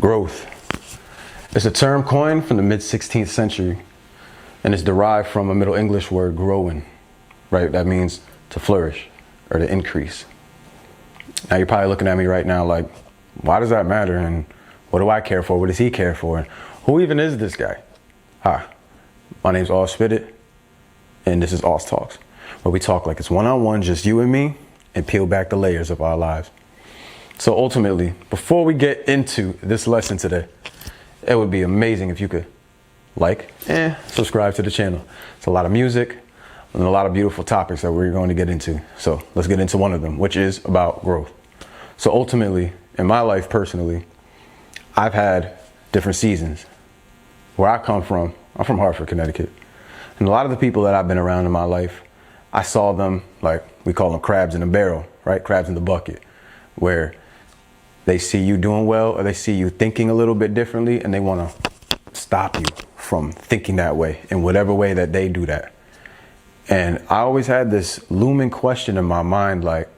Growth. It's a term coined from the mid-16th century, and it's derived from a Middle English word, growing, right? That means to flourish or to increase. Now you're probably looking at me right now like, why does that matter? And what do I care for? What does he care for? And who even is this guy? Hi, my name's AusTalks, and this is AusTalks, where we talk like it's one-on-one, just you and me, and peel back the layers of our lives. So ultimately, before we get into this lesson today, it would be amazing if you could like and subscribe to the channel. It's a lot of music and a lot of beautiful topics that we're going to get into. So let's get into one of them, which is about growth. So ultimately, in my life personally, I've had different seasons. Where I come from, I'm from Hartford, Connecticut. And a lot of the people that I've been around in my life, I saw them like, we call them crabs in a barrel, right? Crabs in the bucket, where they see you doing well or they see you thinking a little bit differently and they want to stop you from thinking that way in whatever way that they do that. And I always had this looming question in my mind, like,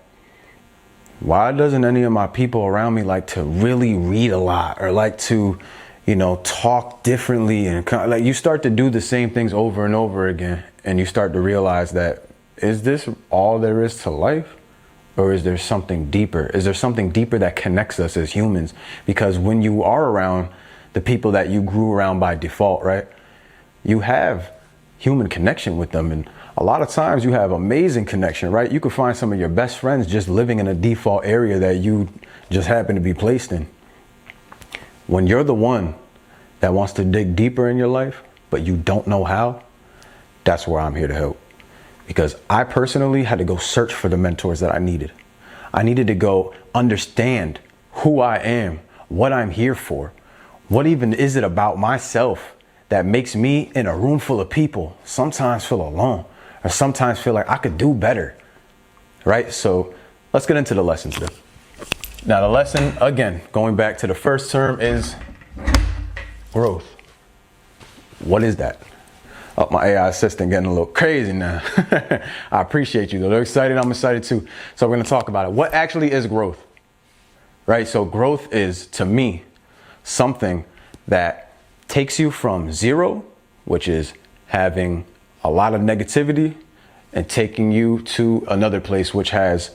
why doesn't any of my people around me like to really read a lot or like to, you know, talk differently? And like you start to do the same things over and over again, and you start to realize that, is this all there is to life? Or is there something deeper? Is there something deeper that connects us as humans? Because when you are around the people that you grew around by default, right, you have human connection with them. And a lot of times you have amazing connection, right? You could find some of your best friends just living in a default area that you just happen to be placed in. When you're the one that wants to dig deeper in your life, but you don't know how, that's where I'm here to help. Because I personally had to go search for the mentors that I needed. I needed to go understand who I am, what I'm here for. What even is it about myself that makes me in a room full of people sometimes feel alone or sometimes feel like I could do better, right? So let's get into the lesson today. Now the lesson, again, going back to the first term, is growth. What is that? Oh, my AI assistant getting a little crazy now. I appreciate you though. They're excited. I'm excited too. So we're going to talk about it. What actually is growth? Right? So growth is, to me, something that takes you from zero, which is having a lot of negativity, and taking you to another place which has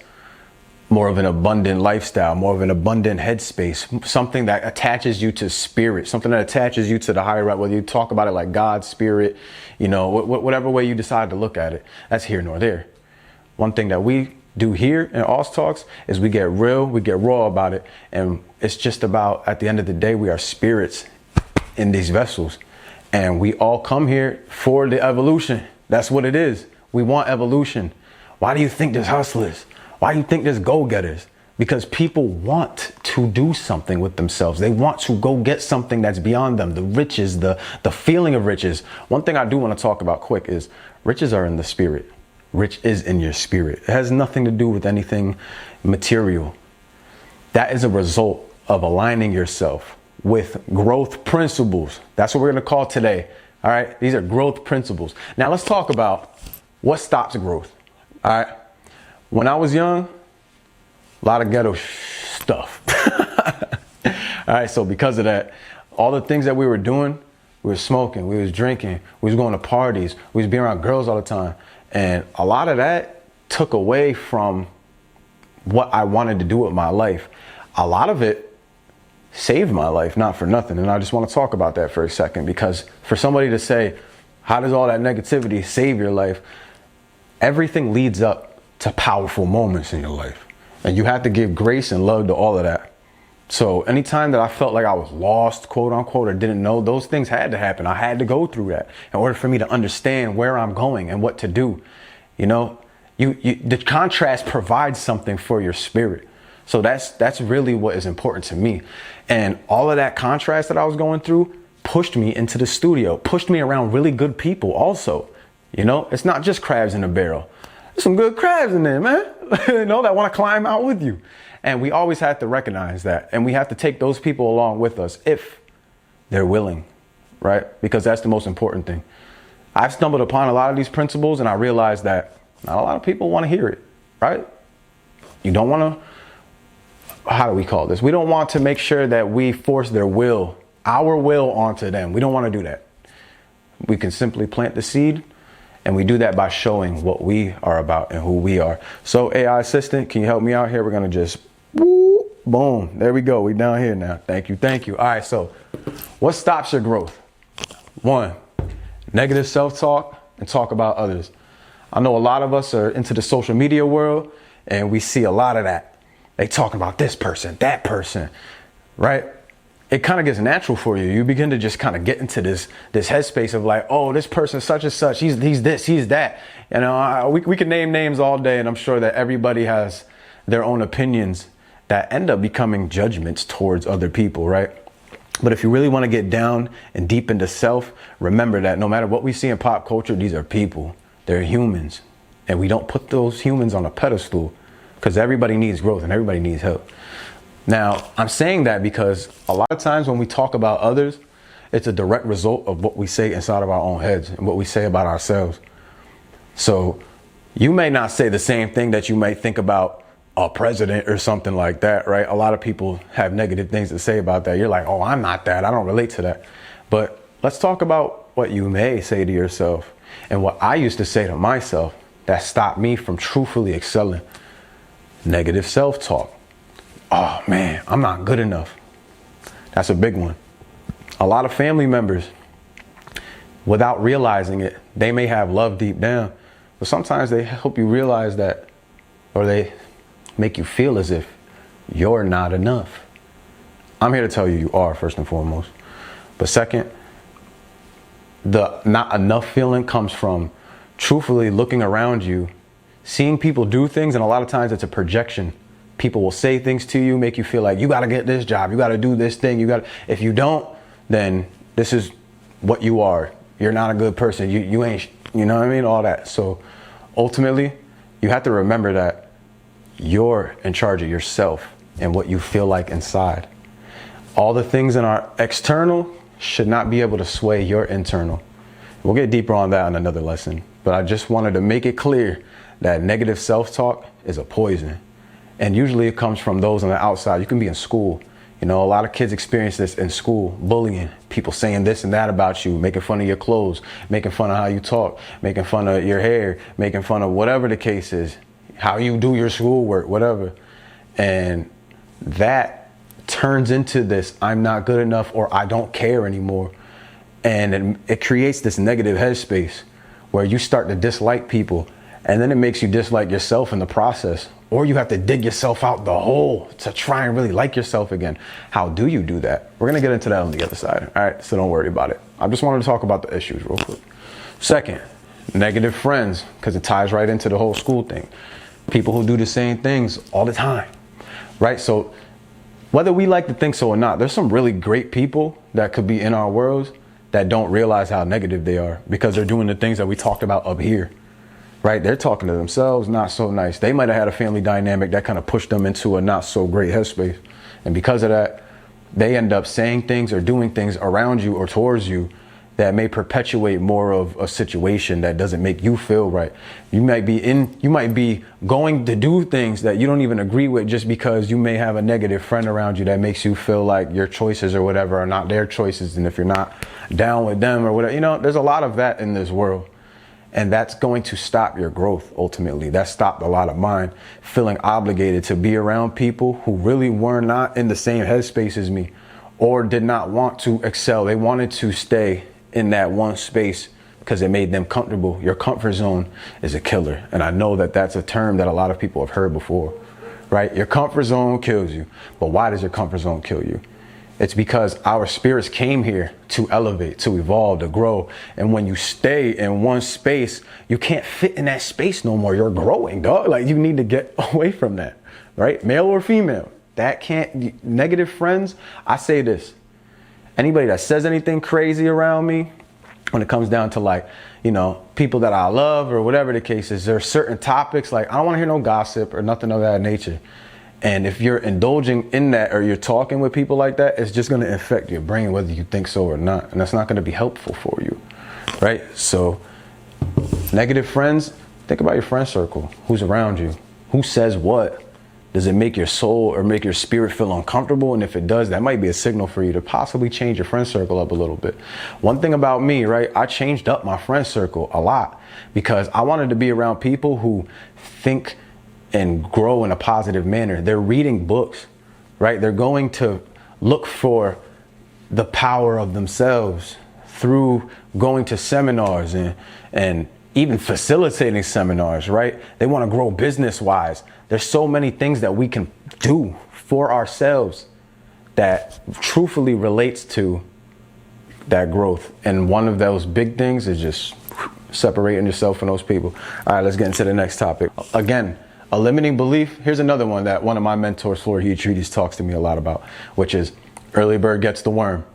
more of an abundant lifestyle, more of an abundant headspace, something that attaches you to spirit, something that attaches you to the higher up, whether you talk about it like God, spirit, you know, whatever way you decide to look at it, that's here nor there. One thing that we do here in AusTalks is we get real, we get raw about it. And it's just about, at the end of the day, we are spirits in these vessels. And we all come here for the evolution. That's what it is. We want evolution. Why do you think there's hustlers? Why do you think there's go-getters? Because people want to do something with themselves. They want to go get something that's beyond them. The riches, the feeling of riches. One thing I do want to talk about quick is riches are in the spirit. Rich is in your spirit. It has nothing to do with anything material. That is a result of aligning yourself with growth principles. That's what we're going to call today. All right. These are growth principles. Now let's talk about what stops growth. All right. When I was young, a lot of ghetto stuff. All right, so because of that, all the things that we were doing, we were smoking, we was drinking, we was going to parties, we was being around girls all the time. And a lot of that took away from what I wanted to do with my life. A lot of it saved my life, not for nothing. And I just want to talk about that for a second, because for somebody to say, how does all that negativity save your life? Everything leads up to powerful moments in your life. And you have to give grace and love to all of that. So anytime that I felt like I was lost, quote unquote, or didn't know, those things had to happen. I had to go through that in order for me to understand where I'm going and what to do. You know, the contrast provides something for your spirit. So that's really what is important to me. And all of that contrast that I was going through pushed me into the studio, pushed me around really good people also. You know, it's not just crabs in a barrel. There's some good crabs in there, man, you know, that want to climb out with you. And we always have to recognize that. And we have to take those people along with us if they're willing, right? Because that's the most important thing. I've stumbled upon a lot of these principles and I realized that not a lot of people want to hear it, right? You don't want to how do we call this? We don't want to make sure that we force their will, our will, onto them. We don't want to do that. We can simply plant the seed, and we do that by showing what we are about and who we are. So AI assistant, can you help me out here? We're going to just, woo, boom. There we go. We down here now. Thank you. Thank you. All right. So what stops your growth? 1, negative self-talk and talk about others. I know a lot of us are into the social media world, and we see a lot of that. They talking about this person, that person, right? It kind of gets natural for you. You begin to just kind of get into this headspace of like, oh, this person such and such, he's this, he's that. You know, we can name names all day, and I'm sure that everybody has their own opinions that end up becoming judgments towards other people, right? But if you really want to get down and deep into self, remember that no matter what we see in pop culture, these are people. They're humans. And we don't put those humans on a pedestal, because everybody needs growth and everybody needs help. Now, I'm saying that because a lot of times when we talk about others, it's a direct result of what we say inside of our own heads and what we say about ourselves. So you may not say the same thing that you might think about a president or something like that, right? A lot of people have negative things to say about that. You're like, oh, I'm not that. I don't relate to that. But let's talk about what you may say to yourself and what I used to say to myself that stopped me from truthfully excelling. Negative self-talk. Oh man, I'm not good enough. That's a big one. A lot of family members, without realizing it, they may have love deep down, but sometimes they help you realize that, or they make you feel as if you're not enough. I'm here to tell you, you are, first and foremost. But second, the not enough feeling comes from truthfully looking around you, seeing people do things, and a lot of times it's a projection. People will say things to you, make you feel like you got to get this job, you got to do this thing, if you don't, then this is what you are. You're not a good person. You ain't, you know what I mean? All that. So ultimately, you have to remember that you're in charge of yourself and what you feel like inside. All the things in our external should not be able to sway your internal. We'll get deeper on that in another lesson, but I just wanted to make it clear that negative self-talk is a poison. And usually it comes from those on the outside. You can be in school. You know, a lot of kids experience this in school, bullying, people saying this and that about you, making fun of your clothes, making fun of how you talk, making fun of your hair, making fun of whatever the case is, how you do your schoolwork, whatever. And that turns into this, I'm not good enough, or I don't care anymore. And it creates this negative headspace where you start to dislike people, and then it makes you dislike yourself in the process. Or you have to dig yourself out the hole to try and really like yourself again. How do you do that? We're going to get into that on the other side. All right, so don't worry about it. I just wanted to talk about the issues real quick. Second, negative friends, because it ties right into the whole school thing. People who do the same things all the time, right? So whether we like to think so or not, there's some really great people that could be in our worlds that don't realize how negative they are because they're doing the things that we talked about up here. Right? They're talking to themselves, not so nice. They might have had a family dynamic that kind of pushed them into a not so great headspace. And because of that, they end up saying things or doing things around you or towards you that may perpetuate more of a situation that doesn't make you feel right. You might be going to do things that you don't even agree with just because you may have a negative friend around you that makes you feel like your choices or whatever are not their choices. And if you're not down with them or whatever, you know, there's a lot of that in this world. And that's going to stop your growth ultimately. That stopped a lot of mine, feeling obligated to be around people who really were not in the same headspace as me or did not want to excel. They wanted to stay in that one space because it made them comfortable. Your comfort zone is a killer. And I know that that's a term that a lot of people have heard before, right? Your comfort zone kills you. But why does your comfort zone kill you? It's because our spirits came here to elevate, to evolve, to grow. And when you stay in one space, you can't fit in that space no more. You're growing, dog. Like, you need to get away from that, right? Male or female. That can't, negative friends. I say this, anybody that says anything crazy around me, when it comes down to, like, you know, people that I love or whatever the case is, there are certain topics, like, I don't want to hear no gossip or nothing of that nature. And if you're indulging in that or you're talking with people like that, it's just going to affect your brain, whether you think so or not. And that's not going to be helpful for you, right? So negative friends, think about your friend circle. Who's around you? Who says what? Does it make your soul or make your spirit feel uncomfortable? And if it does, that might be a signal for you to possibly change your friend circle up a little bit. One thing about me, right? I changed up my friend circle a lot because I wanted to be around people who think and grow in a positive manner. They're reading books, right? They're going to look for the power of themselves through going to seminars and even facilitating seminars, right? They want to grow business-wise. There's so many things that we can do for ourselves that truthfully relates to that growth. And one of those big things is just separating yourself from those people. All right, let's get into the next topic. Again, a limiting belief. Here's another one that one of my mentors, Florida Treaties, talks to me a lot about, which is early bird gets the worm.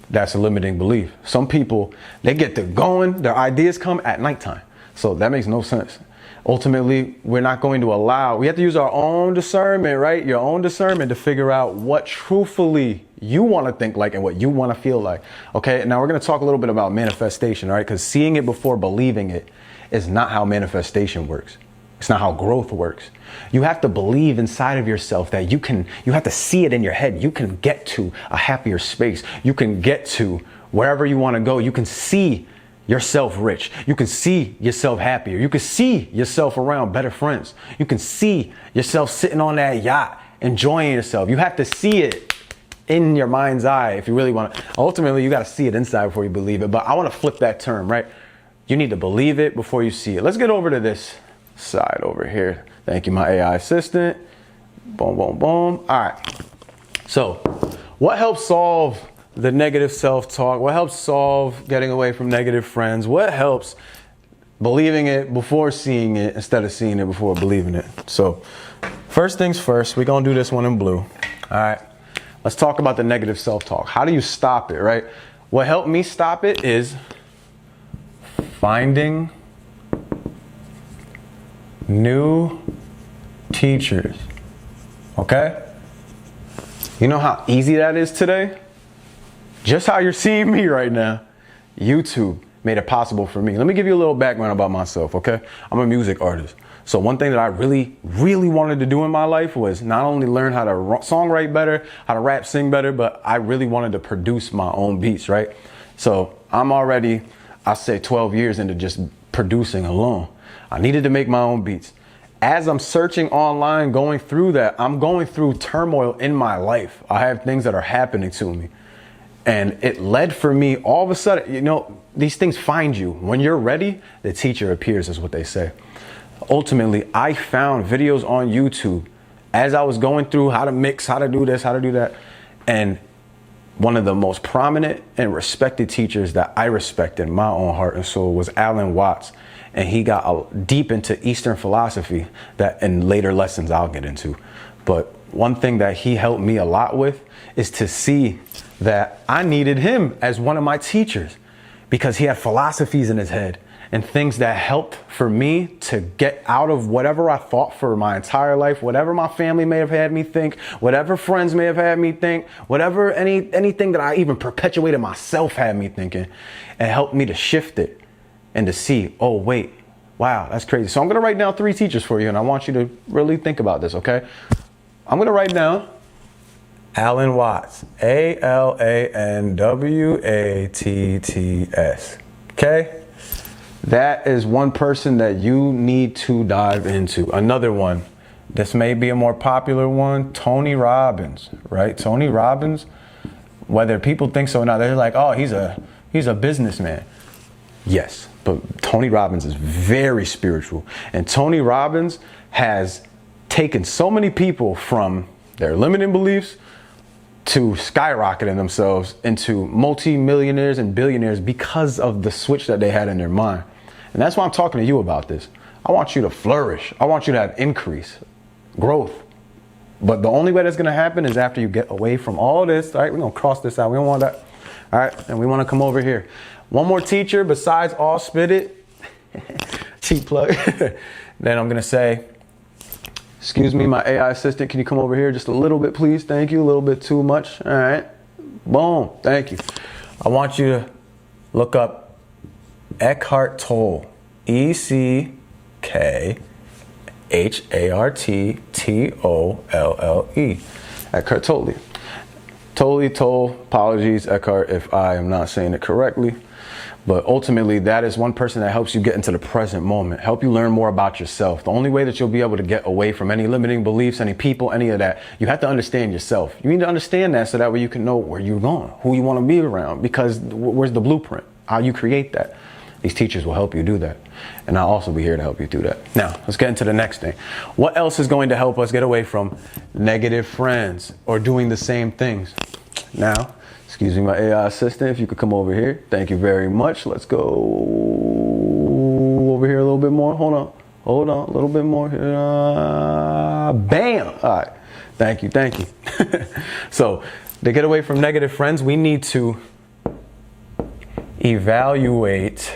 That's a limiting belief. Some people, they get to going, their ideas come at nighttime. So that makes no sense. Ultimately, we're not going to allow, we have to use our own discernment, right? Your own discernment to figure out what truthfully you want to think like and what you want to feel like. Okay, now we're going to talk a little bit about manifestation, right? Because seeing it before believing it is not how manifestation works. It's not how growth works. You have to believe inside of yourself that you have to see it in your head. You can get to a happier space. You can get to wherever you want to go. You can see yourself rich. You can see yourself happier. You can see yourself around better friends. You can see yourself sitting on that yacht, enjoying yourself. You have to see it in your mind's eye if you really want to. Ultimately, you got to see it inside before you believe it. But I want to flip that term, right? You need to believe it before you see it. Let's get over to this side over here. Thank you, my AI assistant. Boom, boom, boom. All right. So what helps solve the negative self-talk? What helps solve getting away from negative friends? What helps believing it before seeing it instead of seeing it before believing it? So first things first, we're going to do this one in blue. All right. Let's talk about the negative self-talk. How do you stop it, right? What helped me stop it is finding new teachers. Okay? You know how easy that is today? Just how you're seeing me right now, YouTube made it possible for me. Let me give you a little background about myself, okay? I'm a music artist. So one thing that I really, really wanted to do in my life was not only learn how to songwrite better, how to rap, sing better, but I really wanted to produce my own beats, right? So I'm already, I say 12 years into just producing alone. I needed to make my own beats. As I'm searching online, going through that, I'm going through turmoil in my life. I have things that are happening to me. And it led for me, all of a sudden, you know, these things find you. When you're ready, the teacher appears, is what they say. Ultimately, I found videos on YouTube as I was going through how to mix, how to do this, how to do that. And one of the most prominent and respected teachers that I respect in my own heart and soul was Alan Watts. And he got deep into Eastern philosophy that in later lessons I'll get into. But one thing that he helped me a lot with is to see that I needed him as one of my teachers because he had philosophies in his head and things that helped for me to get out of whatever I thought for my entire life, whatever my family may have had me think, whatever friends may have had me think, whatever anything that I even perpetuated myself had me thinking, and helped me to shift it and to see, oh, wait, wow, that's crazy. So I'm going to write down 3 teachers for you, and I want you to really think about this, okay? I'm going to write down Alan Watts, AlanWatts, okay? That is one person that you need to dive into. Another one, this may be a more popular one, Tony Robbins, right? Tony Robbins, whether people think so or not, they're like, oh, he's a businessman. Yes, but Tony Robbins is very spiritual. And Tony Robbins has taken so many people from their limiting beliefs to skyrocketing themselves into multi-millionaires and billionaires because of the switch that they had in their mind. And that's why I'm talking to you about this. I want you to flourish. I want you to have increase, growth. But the only way that's going to happen is after you get away from all this. All right, we're going to cross this out. We don't want that. All right, and we want to come over here. One more teacher besides All Spit It. Cheap plug. Then I'm going to say, excuse me, my AI assistant, can you come over here just a little bit, please? Thank you. A little bit too much. All right. Boom. Thank you. I want you to look up Eckhart Tolle. ECKHART Harttolle. Eckhart Tolle. Tolle, apologies, Eckhart, if I am not saying it correctly. But ultimately, that is one person that helps you get into the present moment, help you learn more about yourself. The only way that you'll be able to get away from any limiting beliefs, any people, any of that, you have to understand yourself. You need to understand that so that way you can know where you're going, who you want to be around, because where's the blueprint, how you create that. These teachers will help you do that. And I'll also be here to help you do that. Now, let's get into the next thing. What else is going to help us get away from negative friends or doing the same things? Now, excuse me, my AI assistant, if you could come over here. Thank you very much. Let's go over here a little bit more. Hold on, a little bit more. Bam! All right. Thank you. So, to get away from negative friends, we need to evaluate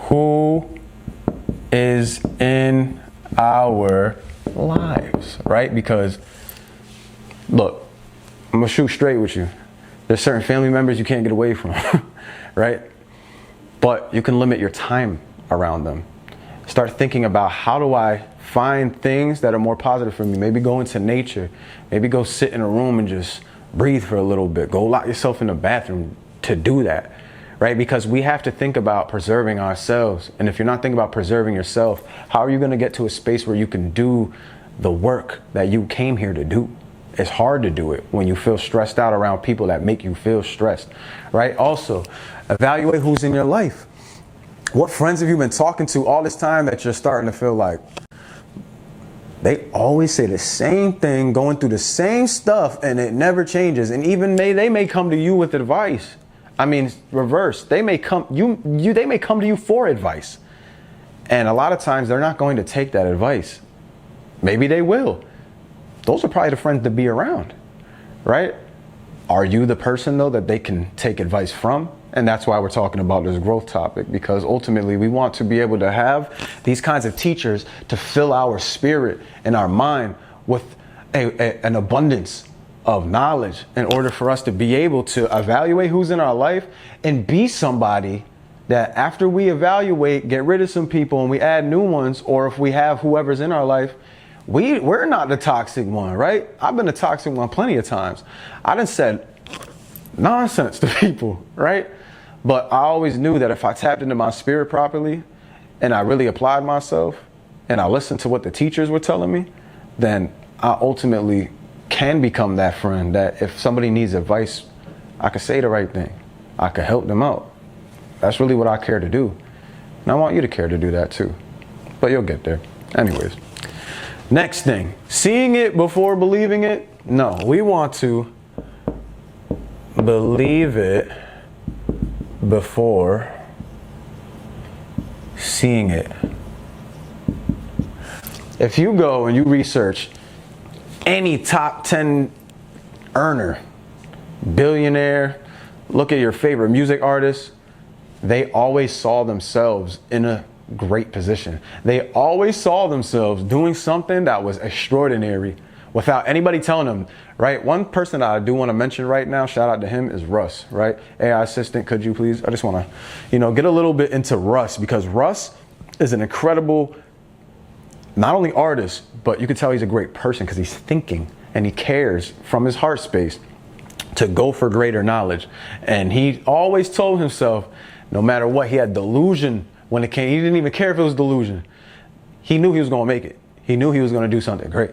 who is in our lives, right? Because, look, I'm gonna shoot straight with you. There's certain family members you can't get away from, right? But you can limit your time around them. Start thinking about, how do I find things that are more positive for me? Maybe go into nature. Maybe go sit in a room and just breathe for a little bit. Go lock yourself in the bathroom to do that, right? Because we have to think about preserving ourselves. And if you're not thinking about preserving yourself, how are you going to get to a space where you can do the work that you came here to do? It's hard to do it when you feel stressed out around people that make you feel stressed, right? Also, evaluate who's in your life. What friends have you been talking to all this time that you're starting to feel like they always say the same thing, going through the same stuff, and it never changes? And even they may come to you with advice. I mean, reverse. They may come they may come to you for advice. And a lot of times they're not going to take that advice. Maybe they will. Those are probably the friends to be around, right? Are you the person, though, that they can take advice from? And that's why we're talking about this growth topic, because ultimately we want to be able to have these kinds of teachers to fill our spirit and our mind with an abundance of knowledge in order for us to be able to evaluate who's in our life and be somebody that after we evaluate, get rid of some people and we add new ones, or if we have whoever's in our life, we're not the toxic one, right? I've been a toxic one plenty of times. I done said nonsense to people, right? But I always knew that if I tapped into my spirit properly and I really applied myself and I listened to what the teachers were telling me, then I ultimately can become that friend that if somebody needs advice, I could say the right thing. I could help them out. That's really what I care to do. And I want you to care to do that too. But you'll get there. Anyways. Next thing, seeing it before believing it. No, we want to believe it before seeing it. If you go and you research any top 10 earner, billionaire, look at your favorite music artists, they always saw themselves in a great position. They always saw themselves doing something that was extraordinary without anybody telling them, right? One person that I do want to mention right now, shout out to him, is Russ, right? AI assistant, could you please? I just want to, get a little bit into Russ, because Russ is an incredible, not only artist, but you can tell he's a great person because he's thinking and he cares from his heart space to go for greater knowledge. And he always told himself, no matter what, he had delusion when it came. He didn't even care if it was delusion. He knew he was going to make it. He knew he was going to do something great.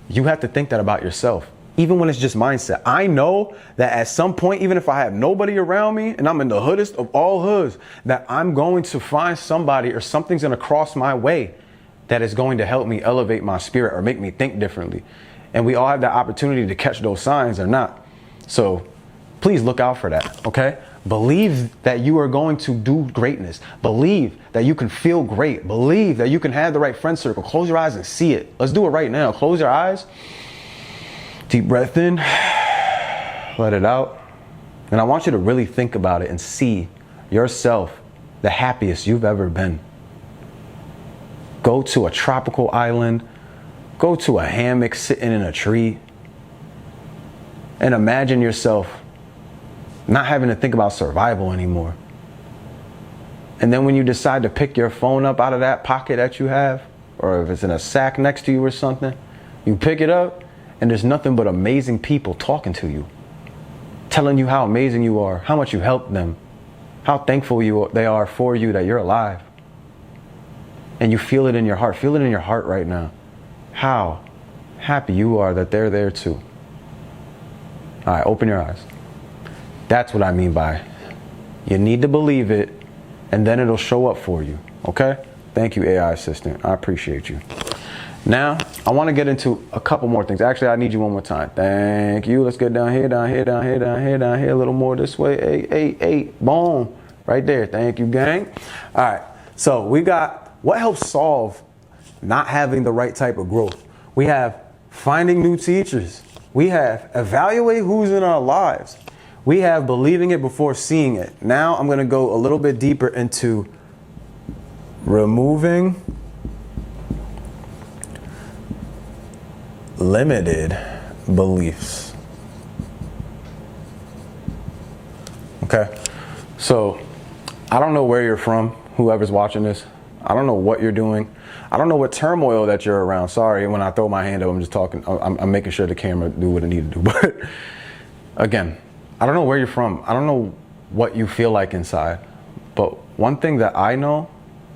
You have to think that about yourself, even when it's just mindset. I know that at some point, even if I have nobody around me and I'm in the hoodest of all hoods, that I'm going to find somebody or something's going to cross my way that is going to help me elevate my spirit or make me think differently. And we all have that opportunity to catch those signs or not. So please look out for that, okay? Believe that you are going to do greatness. Believe that you can feel great. Believe that you can have the right friend circle. Close your eyes and see it. Let's do it right now. Close your eyes. Deep breath in. Let it out. And I want you to really think about it and see yourself the happiest you've ever been. Go to a tropical island. Go to a hammock sitting in a tree. And imagine yourself not having to think about survival anymore. And then when you decide to pick your phone up out of that pocket that you have, or if it's in a sack next to you or something, you pick it up and there's nothing but amazing people talking to you, telling you how amazing you are, how much you helped them, how thankful they are for you that you're alive. And you feel it in your heart. Feel it in your heart right now. How happy you are that they're there too. All right, open your eyes. That's what I mean by you need to believe it, and then it'll show up for you. Okay? Thank you, AI assistant. I appreciate you. Now, I want to get into a couple more things. Actually, I need you one more time. Thank you. Let's get down here, down here, down here, down here, down here. A little more this way. Hey. Boom. Right there. Thank you, gang. All right. So we got what helps solve not having the right type of growth. We have finding new teachers. We have evaluate who's in our lives. We have believing it before seeing it. Now I'm going to go a little bit deeper into removing limited beliefs. Okay, so I don't know where you're from, whoever's watching this. I don't know what you're doing. I don't know what turmoil that you're around. Sorry, when I throw my hand up, I'm just talking. I'm making sure the camera do what it need to do. But again, I don't know where you're from. I don't know what you feel like inside. But one thing that I know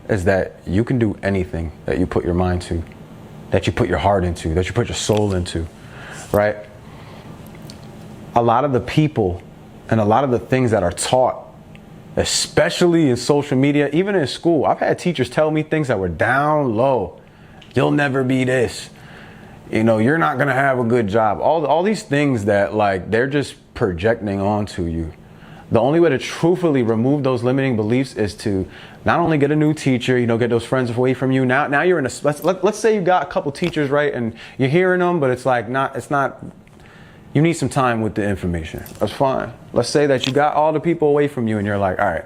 is that you can do anything that you put your mind to, that you put your heart into, that you put your soul into, right? A lot of the people and a lot of the things that are taught, especially in social media, even in school, I've had teachers tell me things that were down low. You'll never be this. You know, you're not going to have a good job. All these things that, like, they're just projecting onto you. The only way to truthfully remove those limiting beliefs is to not only get a new teacher, you know, get those friends away from you. Now you're in a, let's say you got a couple teachers, right? And you're hearing them, but it's not, you need some time with the information. That's fine. Let's say that you got all the people away from you and you're like, all right,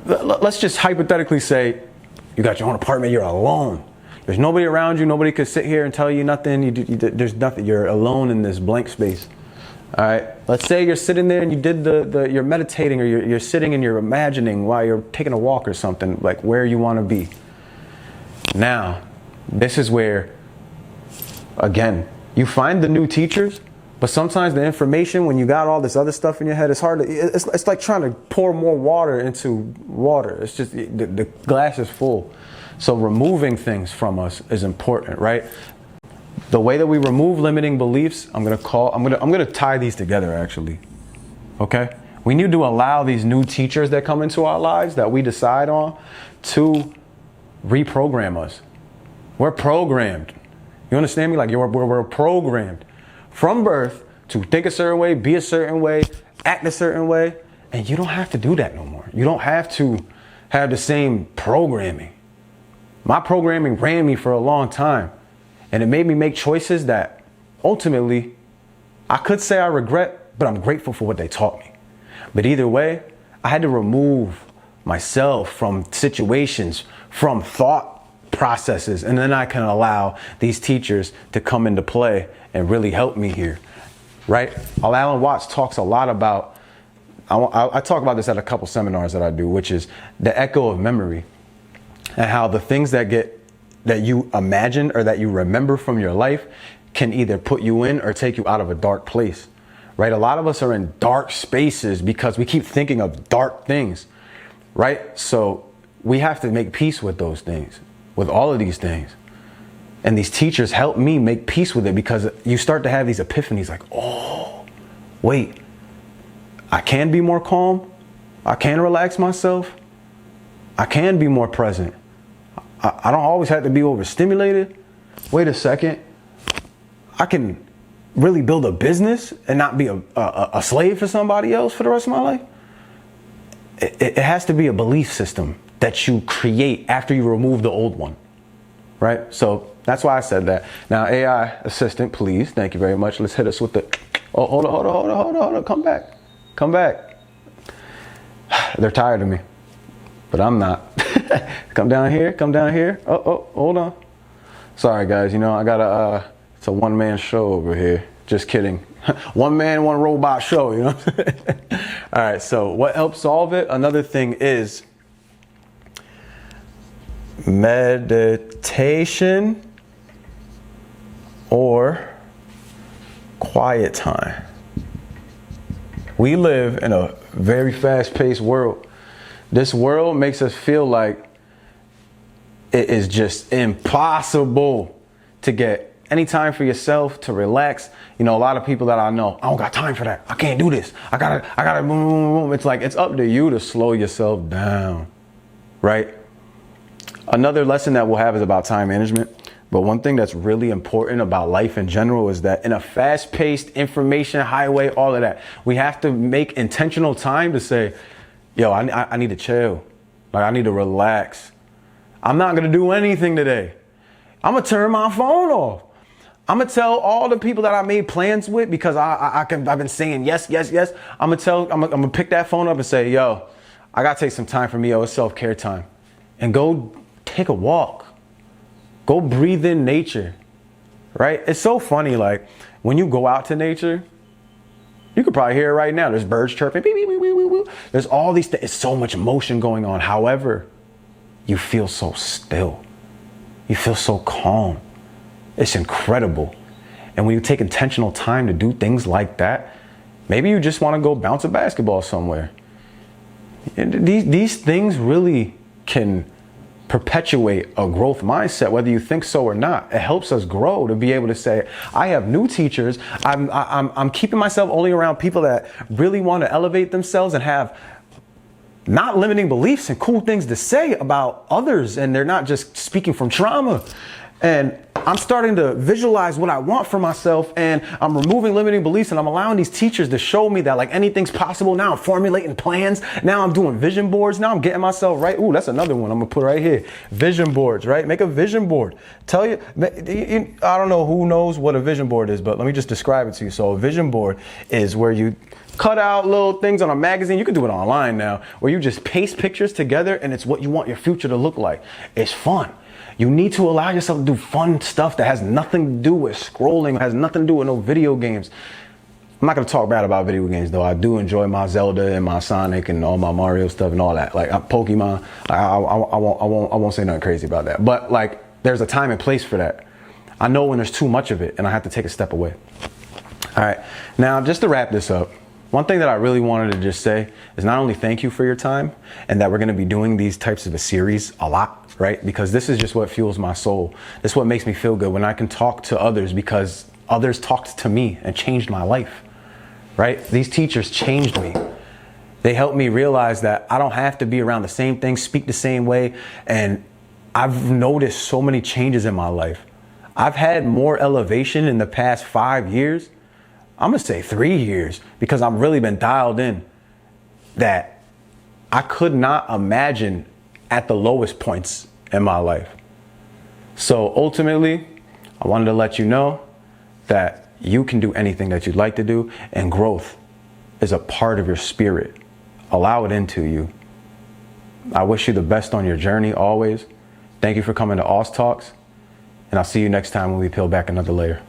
let's just hypothetically say you got your own apartment, you're alone. There's nobody around you. Nobody could sit here and tell you nothing. There's nothing. You're alone in this blank space. All right. Let's say you're sitting there and you did you're meditating, or you're sitting and you're imagining while you're taking a walk or something, like where you want to be. Now, this is where, again, you find the new teachers, but sometimes the information, when you got all this other stuff in your head, it's hard to, it's like trying to pour more water into water. It's just, the glass is full. So removing things from us is important, right? The way that we remove limiting beliefs, I'm gonna tie these together actually. Okay? We need to allow these new teachers that come into our lives that we decide on to reprogram us. We're programmed. You understand me? Like we're programmed from birth to think a certain way, be a certain way, act a certain way, and you don't have to do that no more. You don't have to have the same programming. My programming ran me for a long time, and it made me make choices that ultimately I could say I regret, but I'm grateful for what they taught me. But either way, I had to remove myself from situations, from thought processes, and then I can allow these teachers to come into play and really help me here, right? Alan Watts talks a lot about, I talk about this at a couple seminars that I do, which is the echo of memory, and how the things that you imagine or that you remember from your life can either put you in or take you out of a dark place, right? A lot of us are in dark spaces because we keep thinking of dark things, right? So we have to make peace with those things, with all of these things. And these teachers help me make peace with it, because you start to have these epiphanies like, oh, wait, I can be more calm. I can relax myself. I can be more present. I don't always have to be overstimulated. Wait a second. I can really build a business and not be a slave for somebody else for the rest of my life. It has to be a belief system that you create after you remove the old one, right? So that's why I said that. Now, AI assistant, please, thank you very much. Let's hit us with the, oh, hold on, come back. They're tired of me, but I'm not. Come down here. Oh, hold on. Sorry, guys. You know, I got it's a one-man show over here. Just kidding. One man, one robot show, you know? All right, so what helps solve it? Another thing is meditation or quiet time. We live in a very fast-paced world. This world makes us feel like it is just impossible to get any time for yourself, to relax. You know, a lot of people that I know, I don't got time for that. I can't do this. I gotta, boom, boom, boom. It's like, it's up to you to slow yourself down, right? Another lesson that we'll have is about time management. But one thing that's really important about life in general is that in a fast-paced information highway, all of that, we have to make intentional time to say, yo, I need to chill. Like, I need to relax. I'm not going to do anything today. I'm going to turn my phone off. I'm going to tell all the people that I made plans with, because I've been saying yes, yes, yes. I'm going to pick that phone up and say, yo, I got to take some time for me. Yo, it's self-care time. And go take a walk. Go breathe in nature, right? It's so funny. Like, when you go out to nature, you could probably hear it right now. There's birds chirping. Beep, beep, beep, beep, beep. There's all these things. It's so much motion going on. However, you feel so still. You feel so calm. It's incredible. And when you take intentional time to do things like that, maybe you just want to go bounce a basketball somewhere. And these things really can perpetuate a growth mindset, whether you think so or not. It helps us grow to be able to say, I have new teachers. I'm keeping myself only around people that really want to elevate themselves and have not limiting beliefs and cool things to say about others. And they're not just speaking from trauma. And I'm starting to visualize what I want for myself, and I'm removing limiting beliefs, and I'm allowing these teachers to show me that like anything's possible. Now I'm formulating plans. Now I'm doing vision boards. Now I'm getting myself right. Ooh, that's another one I'm gonna put right here. Vision boards, right? Make a vision board. Tell you, I don't know who knows what a vision board is, but let me just describe it to you. So a vision board is where you cut out little things on a magazine. You can do it online now, where you just paste pictures together, and it's what you want your future to look like. It's fun. You need to allow yourself to do fun stuff that has nothing to do with scrolling, has nothing to do with no video games. I'm not going to talk bad about video games, though. I do enjoy my Zelda and my Sonic and all my Mario stuff and all that. Like Pokemon, I won't say nothing crazy about that. But like, there's a time and place for that. I know when there's too much of it, and I have to take a step away. All right. Now, just to wrap this up, one thing that I really wanted to just say is not only thank you for your time, and that we're going to be doing these types of a series a lot, right? Because this is just what fuels my soul. This is what makes me feel good when I can talk to others, because others talked to me and changed my life, right? These teachers changed me. They helped me realize that I don't have to be around the same things, speak the same way. And I've noticed so many changes in my life. I've had more elevation in the past 5 years. I'm gonna say 3 years, because I've really been dialed in, that I could not imagine at the lowest points in my life. So ultimately, I wanted to let you know that you can do anything that you'd like to do, and growth is a part of your spirit. Allow it into you. I wish you the best on your journey always. Thank you for coming to AusTalks, and I'll see you next time when we peel back another layer.